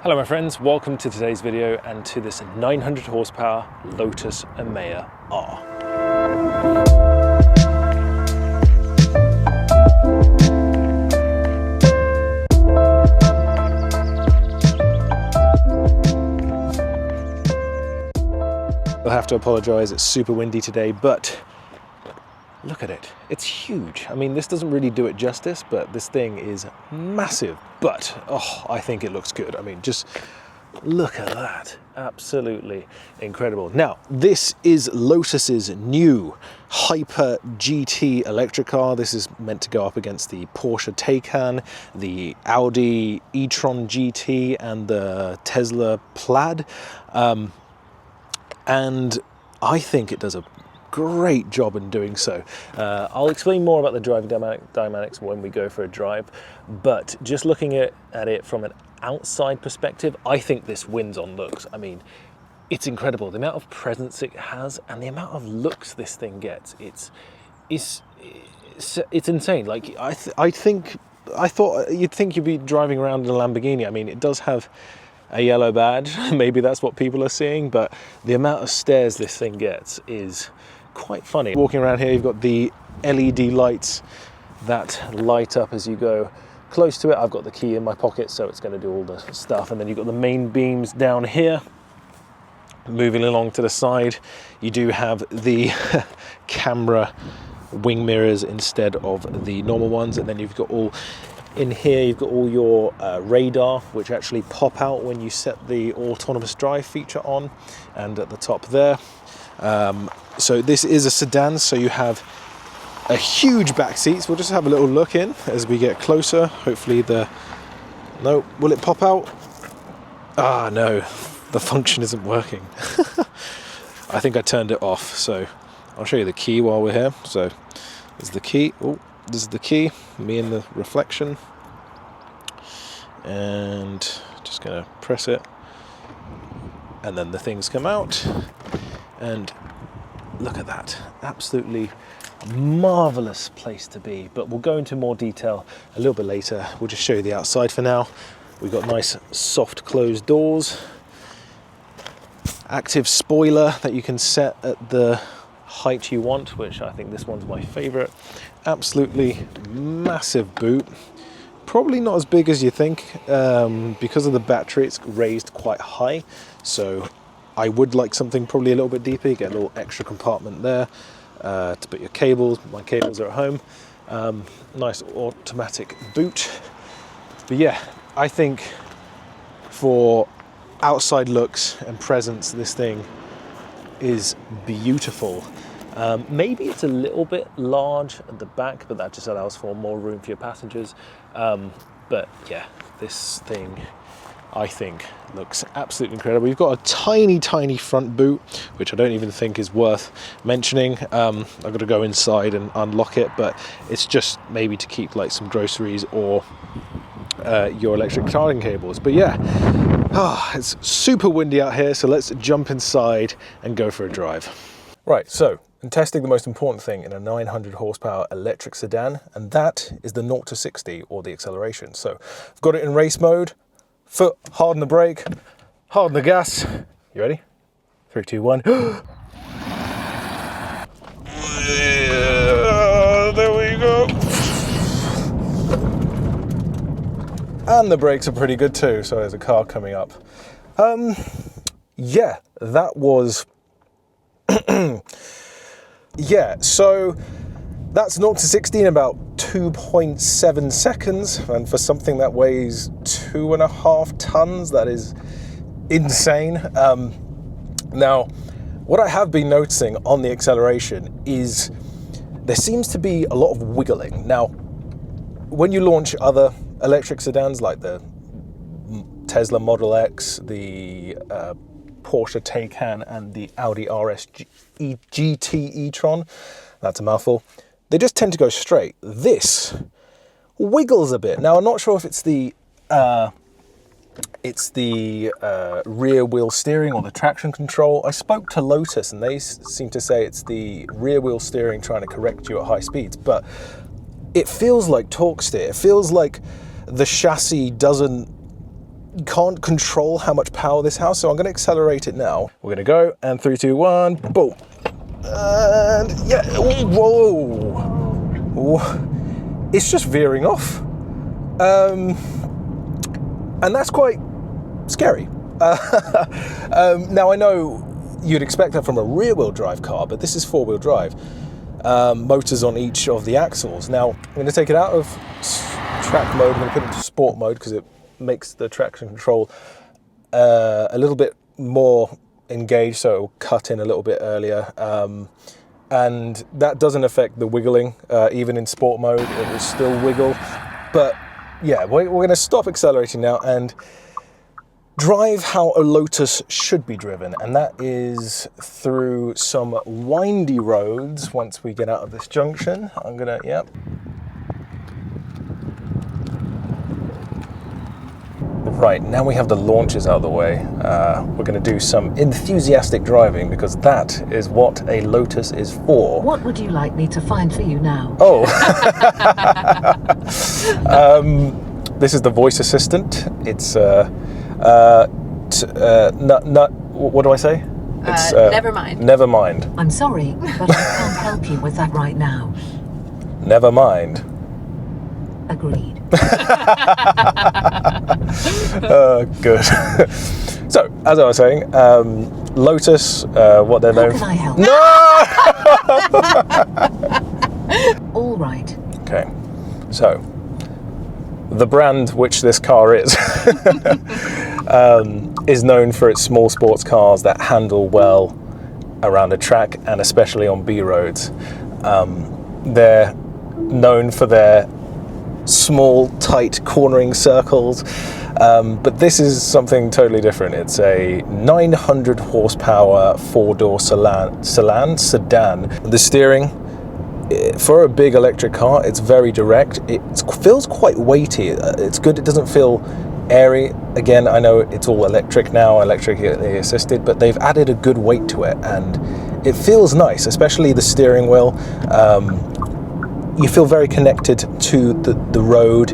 Hello my friends, welcome to today's video and to this 900 horsepower Lotus Emeya R. I'll have to apologise, it's super windy today, but look at it, it's huge. I mean, this doesn't really do it justice, but this thing is massive, but oh, I think it looks good. I mean, just look at that, absolutely incredible. Now, this is Lotus's new Hyper GT electric car. This is meant to go up against the Porsche Taycan, the Audi e-tron GT, and the Tesla Plaid. And I think it does a great job in doing so. I'll explain more about the driving dynamics when we go for a drive, but just looking at it from an outside perspective, I think this wins on looks. I mean, it's incredible, the amount of presence it has and the amount of looks this thing gets. It's insane. Like I thought you'd think you'd be driving around in a Lamborghini. I mean, it does have a yellow badge, maybe that's what people are seeing, but the amount of stares this thing gets is quite funny. Walking around here, you've got the LED lights that light up as you go close to it. I've got the key in my pocket, so it's going to do all the stuff. And then you've got the main beams down here. Moving along to the side, you do have the camera wing mirrors instead of the normal ones. And then you've got all in here, you've got all your radar, which actually pop out when you set the autonomous drive feature on, and at the top there. So this is a sedan, so you have a huge back seats. We'll just have a little look in as we get closer. Hopefully no, will it pop out? Ah, no, the function isn't working. I think I turned it off, so I'll show you the key while we're here. So there's the key. Oh, this is the key, me in the reflection. And just gonna press it. And then the things come out. And look at that, absolutely marvelous place to be. But we'll go into more detail a little bit later. We'll just show you the outside for now. We've got nice soft closed doors, active spoiler that you can set at the height you want, which I think this one's my favorite. Absolutely massive boot, probably not as big as you think. Because of the battery, it's raised quite high, so I would like something probably a little bit deeper. You get a little extra compartment there to put your cables. My cables are at home. Nice automatic boot. But yeah, I think for outside looks and presence, this thing is beautiful. Maybe it's a little bit large at the back, but that just allows for more room for your passengers. But yeah, this thing I think looks absolutely incredible. You've got a tiny front boot, which I don't even think is worth mentioning. I've got to go inside and unlock it, but it's just maybe to keep like some groceries or your electric charging cables. But yeah, it's super windy out here, so let's jump inside and go for a drive. Right, so I'm testing the most important thing in a 900 horsepower electric sedan, and that is the 0 to 60, or the acceleration. So I've got it in race mode. Foot hard on the brake, hard on the gas. You ready? 3, 2, 1. There we go. And the brakes are pretty good too. So there's a car coming up. Yeah, that was. Yeah, so that's 0 to 60 in about 2.7 seconds, and for something that weighs 2.5 tons, that is insane. Now, what I have been noticing on the acceleration is there seems to be a lot of wiggling. Now, when you launch other electric sedans like the Tesla Model X, the Porsche Taycan, and the Audi RS GT e-tron, that's a mouthful, they just tend to go straight. This wiggles a bit. Now, I'm not sure if it's the rear wheel steering or the traction control. I spoke to Lotus and they seem to say it's the rear wheel steering trying to correct you at high speeds, but it feels like torque steer. It feels like the chassis doesn't can't control how much power this has, so I'm going to accelerate it now. We're going to go, and 3, 2, 1, boom. And yeah, whoa. It's just veering off. And that's quite scary. Now I know you'd expect that from a rear-wheel drive car, but this is four-wheel drive. Motors on each of the axles. Now I'm going to take it out of track mode. I'm going to put it into sport mode because it makes the traction control a little bit more engaged, so it will cut in a little bit earlier. And that doesn't affect the wiggling. Even in sport mode, it will still wiggle. But yeah, we're going to stop accelerating now and drive how a Lotus should be driven, and that is through some windy roads. Once we get out of this junction, I'm gonna, yep. Right, now we have the launches out of the way. We're gonna do some enthusiastic driving because that is what a Lotus is for. What would you like me to find for you now? Oh. This is the voice assistant. It's what do I say? It's never mind. Never mind. I'm sorry, but I can't help you with that right now. Never mind. Agreed. Good. So, as I was saying, Lotus, what they're known for. How can I help? No! All right. Okay, so the brand which this car is known for its small sports cars that handle well around a track and especially on B roads. They're known for their small, tight cornering circles, but this is something totally different. It's a 900 horsepower four-door sedan. The steering, for a big electric car, it's very direct. It feels quite weighty. It's good. It doesn't feel airy. Again, I know it's all electric now, electrically assisted, but they've added a good weight to it, and it feels nice, especially the steering wheel. You feel very connected to the road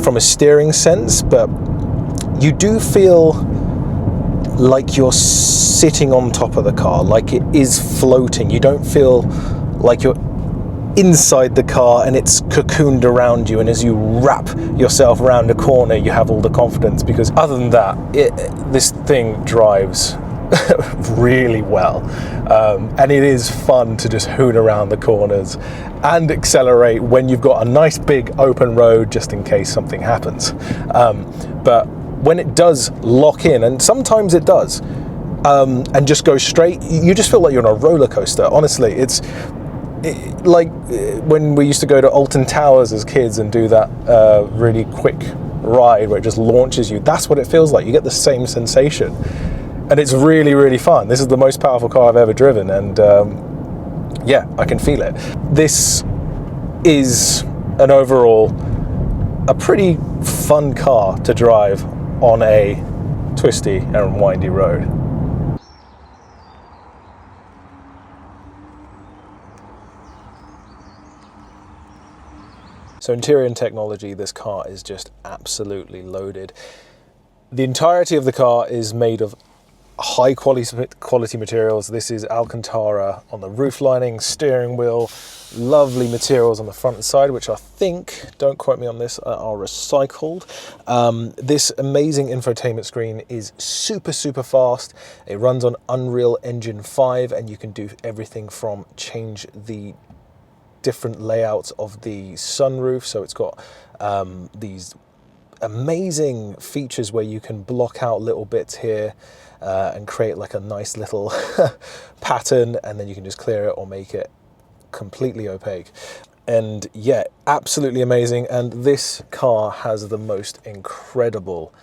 from a steering sense, but you do feel like you're sitting on top of the car, like it is floating. You don't feel like you're inside the car and it's cocooned around you, and as you wrap yourself around a corner you have all the confidence, because other than that this thing drives really well, and it is fun to just hoon around the corners and accelerate when you've got a nice big open road just in case something happens. But when it does lock in, and sometimes it does, and just go straight, you just feel like you're on a roller coaster. Honestly, it's like when we used to go to Alton Towers as kids and do that really quick ride where it just launches you. That's what it feels like. You get the same sensation, and it's really, really fun. This is the most powerful car I've ever driven, and yeah, I can feel it. This is an overall a pretty fun car to drive on a twisty and windy road. So interior and technology, this car is just absolutely loaded. The entirety of the car is made of high quality materials. This is Alcantara on the roof lining, steering wheel, lovely materials on the front and side, which I think, don't quote me on this, are recycled. This amazing infotainment screen is super fast. It runs on Unreal Engine 5, and you can do everything from change the different layouts of the sunroof. So it's got these amazing features where you can block out little bits here and create like a nice little pattern, and then you can just clear it or make it completely opaque. And yeah, absolutely amazing. And this car has the most incredible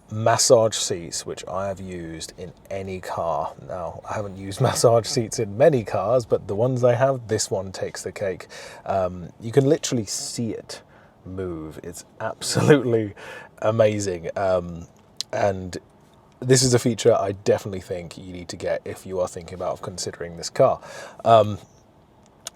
massage seats, which I have used in any car. Now, I haven't used massage seats in many cars, but the ones I have, this one takes the cake. You can literally see it move. It's absolutely amazing. And this is a feature I definitely think you need to get if you are thinking about considering this car.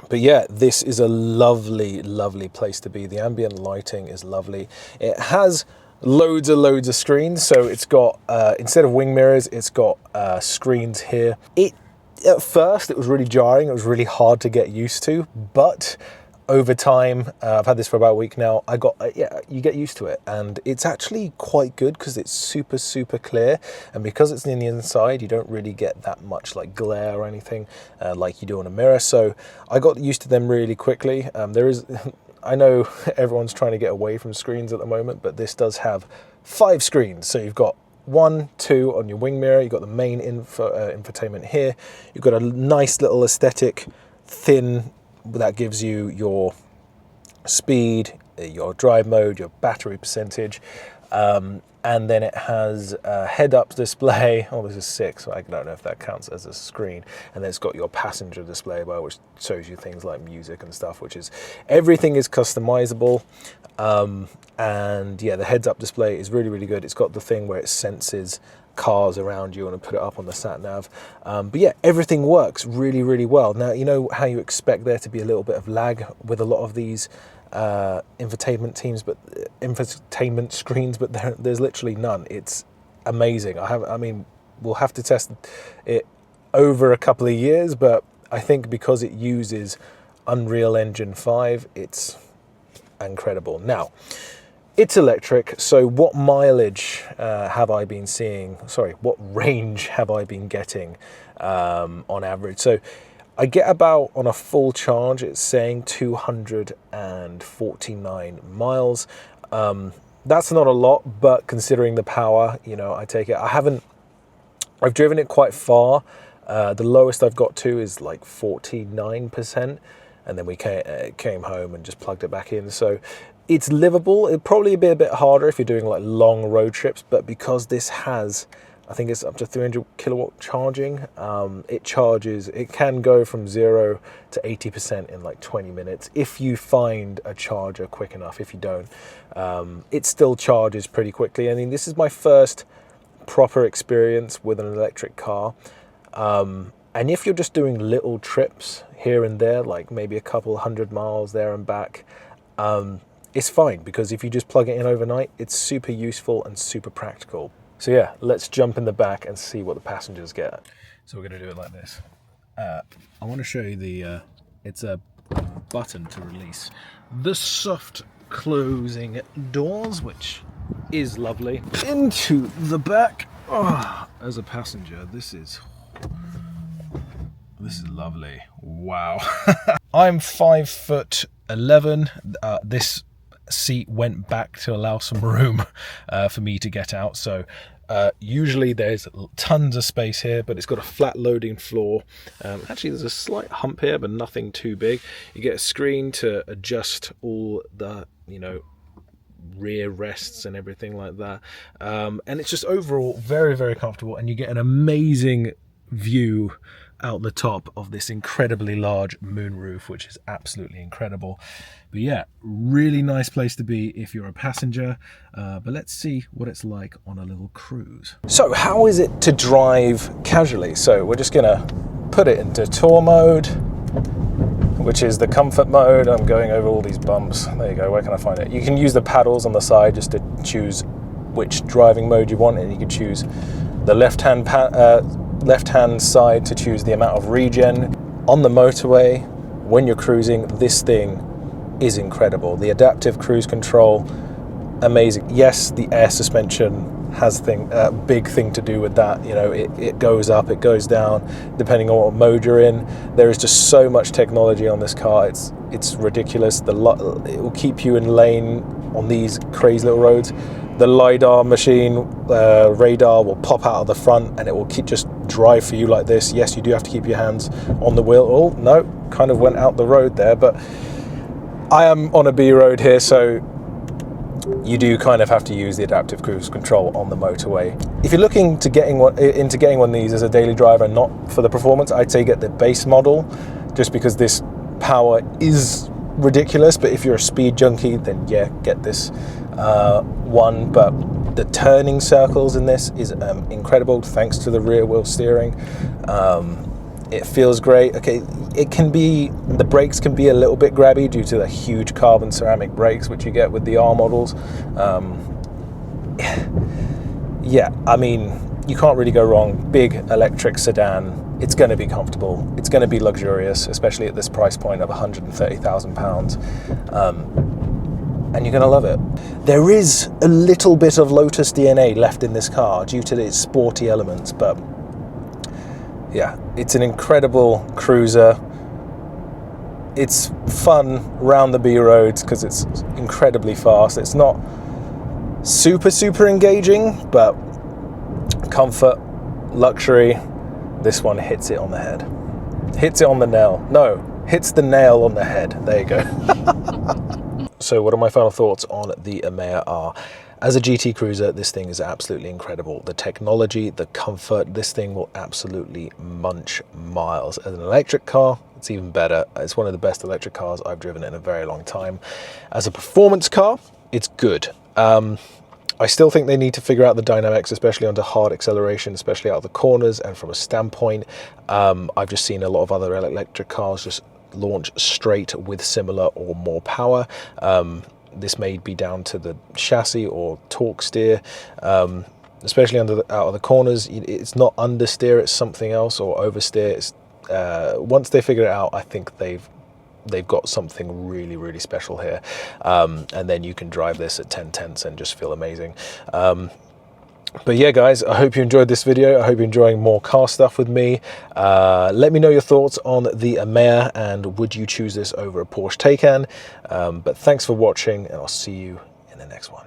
But yeah, this is a lovely place to be. The ambient lighting is lovely. It has loads of screens. So it's got, instead of wing mirrors, it's got screens here. At first, it was really jarring. It was really hard to get used to, but over time, I've had this for about a week now, you get used to it, and it's actually quite good because it's super clear, and because it's in the inside, you don't really get that much like glare or anything like you do on a mirror. So I got used to them really quickly. I know everyone's trying to get away from screens at the moment, but this does have 5 screens. So you've got 1, 2 on your wing mirror, you've got the main infotainment here, you've got a nice little aesthetic thin that gives you your speed, your drive mode, your battery percentage, and then it has a head-up display. Oh, this is 6, so I don't know if that counts as a screen. And then it's got your passenger display as well, which shows you things like music and stuff, everything is customizable. And yeah, the heads-up display is really good. It's got the thing where it senses cars around you and put it up on the sat nav. But yeah, everything works really well. Now, you know how you expect there to be a little bit of lag with a lot of these infotainment screens, but there's literally none. It's amazing. We'll have to test it over a couple of years, but I think because it uses Unreal Engine 5, it's incredible. Now, it's electric, so what mileage have I been seeing? Sorry, what range have I been getting on average? So I get about, on a full charge, it's saying 249 miles. That's not a lot, but considering the power, I take it. I've driven it quite far. The lowest I've got to is like 49%. And then we came home and just plugged it back in. So it's livable. It'd probably be a bit harder if you're doing like long road trips, but because this has, I think it's up to 300 kilowatt charging, it can go from 0 to 80% in like 20 minutes if you find a charger quick enough. If you don't, it still charges pretty quickly. I mean, this is my first proper experience with an electric car. And if you're just doing little trips here and there, like maybe a couple 100 miles there and back, it's fine, because if you just plug it in overnight, it's super useful and super practical. So yeah, let's jump in the back and see what the passengers get. So we're going to do it like this. I want to show you it's a button to release the soft closing doors, which is lovely. Into the back. Oh, as a passenger, this is lovely. Wow. I'm 5'11". This seat went back to allow some room for me to get out. So usually there's tons of space here, but it's got a flat loading floor. Actually, there's a slight hump here, but nothing too big. You get a screen to adjust all the, rear rests and everything like that. And it's just overall very comfortable, and you get an amazing view out the top of this incredibly large moonroof, which is absolutely incredible. But yeah, really nice place to be if you're a passenger. But let's see what it's like on a little cruise. So how is it to drive casually? So we're just gonna put it into tour mode, which is the comfort mode. I'm going over all these bumps. There you go. Where can I find it? You can use the paddles on the side just to choose which driving mode you want, and you can choose the left-hand side to choose the amount of regen. On the motorway, when you're cruising, this thing is incredible. The adaptive cruise control, amazing. Yes, the air suspension has a big thing to do with that. It goes up, it goes down, depending on what mode you're in. There is just so much technology on this car. It's ridiculous. It will keep you in lane on these crazy little roads. The LiDAR machine, radar will pop out of the front, and it will just drive for you like this. Yes, you do have to keep your hands on the wheel. Oh, no, kind of went out the road there, but I am on a B road here, so you do kind of have to use the adaptive cruise control on the motorway. If you're looking into getting one of these as a daily driver and not for the performance, I'd say get the base model, just because this power is ridiculous. But if you're a speed junkie, then yeah, get this one. But the turning circles in this is incredible, thanks to the rear wheel steering. It feels great. Okay, the brakes can be a little bit grabby due to the huge carbon ceramic brakes which you get with the R models. yeah, I mean, you can't really go wrong. Big electric sedan. It's going to be comfortable. It's going to be luxurious, especially at this price point of £130,000. And you're going to love it. There is a little bit of Lotus DNA left in this car due to its sporty elements, but yeah, it's an incredible cruiser. It's fun round the B roads because it's incredibly fast. It's not super engaging, but comfort, luxury, this one hits it on the head. Hits it on the nail. No, hits the nail on the head. There you go. So what are my final thoughts on the Emeya R? As a GT cruiser, this thing is absolutely incredible. The technology, the comfort, this thing will absolutely munch miles. As an electric car, it's even better. It's one of the best electric cars I've driven in a very long time. As a performance car, it's good. I still think they need to figure out the dynamics, especially under hard acceleration, especially out of the corners and from a standpoint. I've just seen a lot of other electric cars just launch straight with similar or more power. This may be down to the chassis or torque steer, especially out of the corners. It's not understeer, it's something else, or oversteer. It's, once they figure it out, I think they've got something really special here, and then you can drive this at 10 tenths and just feel amazing. But yeah, guys, I hope you enjoyed this video. I hope you're enjoying more car stuff with me. Let me know your thoughts on the Emeya, and would you choose this over a Porsche Taycan? But thanks for watching, and I'll see you in the next one.